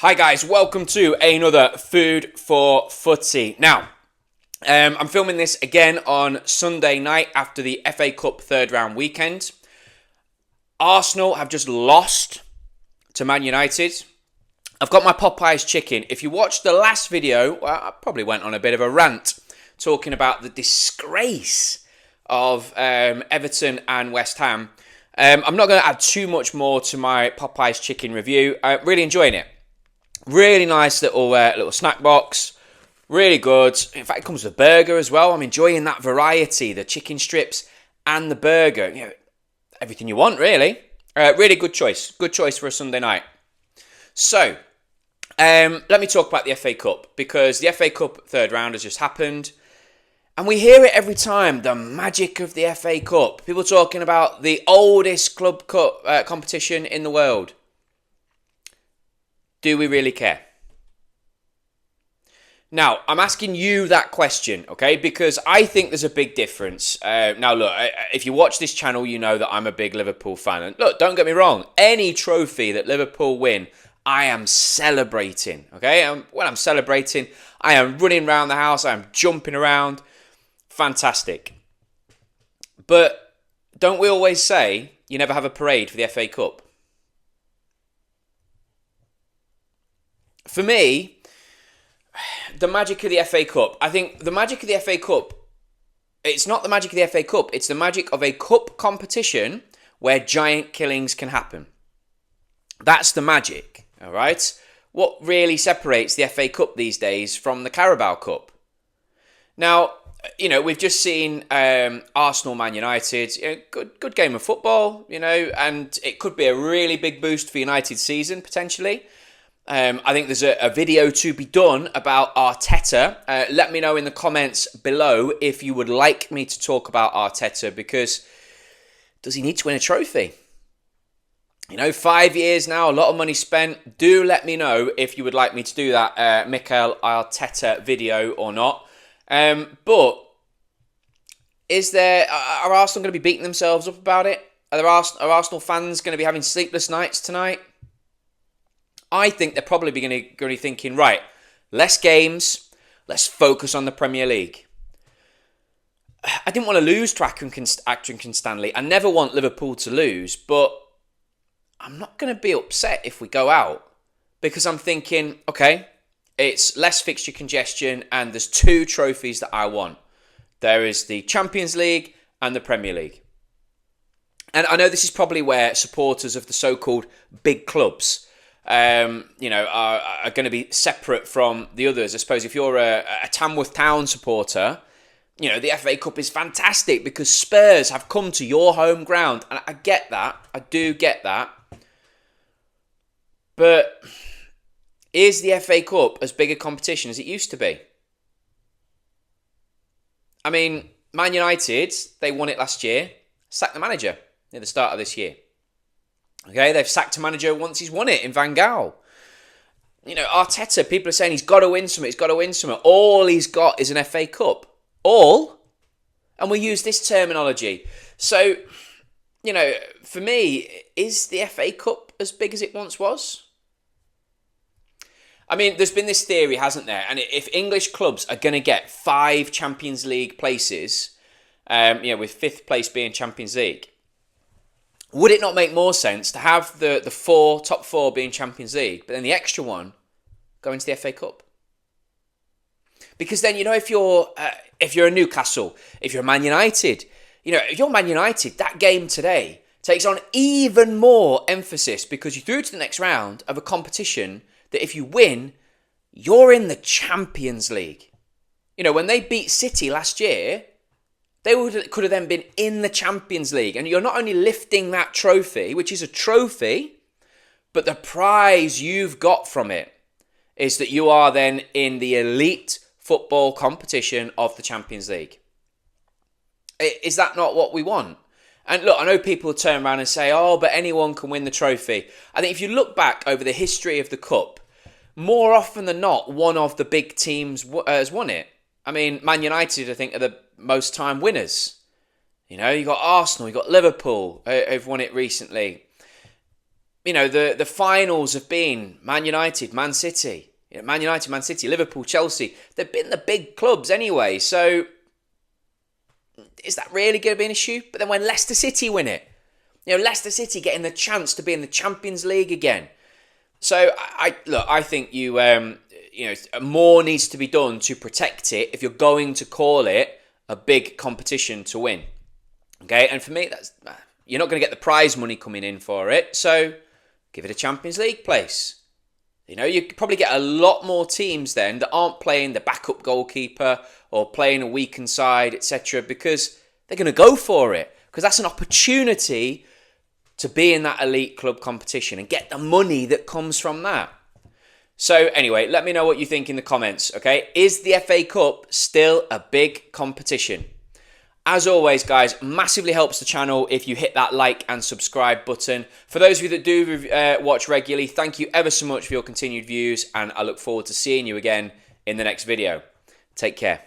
Hi guys, welcome to another Food for Footy. Now, I'm filming this again on Sunday night after the FA Cup third round weekend. Arsenal have just lost to Man United. I've got my Popeyes chicken. If you watched the last video, well, I probably went on a bit of a rant talking about the disgrace of Everton and West Ham. I'm not going to add too much more to my Popeyes chicken review. I'm really enjoying it. Really nice little snack box. Really good. In fact, it comes with a burger as well. I'm enjoying that variety, the chicken strips and the burger. You know, everything you want, really. Really good choice. Good choice for a Sunday night. So, let me talk about the FA Cup, because the FA Cup third round has just happened. And we hear it every time, the magic of the FA Cup. People talking about the oldest club cup competition in the world. Do we really care? Now, I'm asking you that question, okay? Because I think there's a big difference. Now, look, if you watch this channel, you know that I'm a big Liverpool fan. And look, don't get me wrong. Any trophy that Liverpool win, I am celebrating, okay? When I'm celebrating, I am running around the house. I am jumping around. Fantastic. But don't we always say you never have a parade for the FA Cup? For me, the magic of the FA Cup, I think the magic of the FA Cup, it's not the magic of the FA Cup, it's the magic of a cup competition where giant killings can happen. That's the magic, all right? What really separates the FA Cup these days from the Carabao Cup? Now, you know, we've just seen Arsenal, Man United, good game of football, you know, and it could be a really big boost for United's season, potentially. I think there's a video to be done about Arteta. Let me know in the comments below if you would like me to talk about Arteta, because does he need to win a trophy? You know, 5 years now, a lot of money spent. Do let me know if you would like me to do that Mikel Arteta video or not. But are Arsenal going to be beating themselves up about it? Are Arsenal fans going to be having sleepless nights tonight? I think they're probably going to be thinking, right, less games, let's focus on the Premier League. I didn't want to lose to Accrington Stanley. I never want Liverpool to lose, but I'm not going to be upset if we go out, because I'm thinking, okay, it's less fixture congestion and there's two trophies that I want. There is the Champions League and the Premier League. And I know this is probably where supporters of the so-called big clubs are going to be separate from the others. I suppose if you're a Tamworth Town supporter, you know, the FA Cup is fantastic because Spurs have come to your home ground. And I get that. I do get that. But is the FA Cup as big a competition as it used to be? I mean, Man United, they won it last year, sacked the manager near the start of this year. Okay, they've sacked a manager once he's won it in Van Gaal. You know, Arteta, people are saying he's got to win something. All he's got is an FA Cup. All? And we use this terminology. So, you know, for me, is the FA Cup as big as it once was? I mean, there's been this theory, hasn't there? And if English clubs are going to get 5 Champions League places, with 5th place being Champions League, would it not make more sense to have the top four being Champions League, but then the extra one going to the FA Cup? Because then, you know, if you're a Newcastle, if you're Man United, you know, if you're Man United, that game today takes on even more emphasis because you're through to the next round of a competition that if you win, you're in the Champions League. You know, when they beat City last year, they could have then been in the Champions League. And you're not only lifting that trophy, which is a trophy, but the prize you've got from it is that you are then in the elite football competition of the Champions League. Is that not what we want? And look, I know people turn around and say, oh, but anyone can win the trophy. I think if you look back over the history of the Cup, more often than not, one of the big teams has won it. I mean, Man United, I think, are the most time winners. You know, you got Arsenal, you got Liverpool, who've won it recently. the finals have been Man United, Man City. Man United, Man City, Liverpool, Chelsea. They've been the big clubs anyway. So is that really going to be an issue? But then when Leicester City win it, Leicester City getting the chance to be in the Champions League again. So I think more needs to be done to protect it if you're going to call it a big competition to win. Okay, and for me, you're not going to get the prize money coming in for it. So give it a Champions League place. You probably get a lot more teams then that aren't playing the backup goalkeeper or playing a weakened side, etc., because they're going to go for it. Because that's an opportunity to be in that elite club competition and get the money that comes from that. So anyway, let me know what you think in the comments, okay? Is the FA Cup still a big competition? As always, guys, massively helps the channel if you hit that like and subscribe button. For those of you that do watch regularly, thank you ever so much for your continued views, and I look forward to seeing you again in the next video. Take care.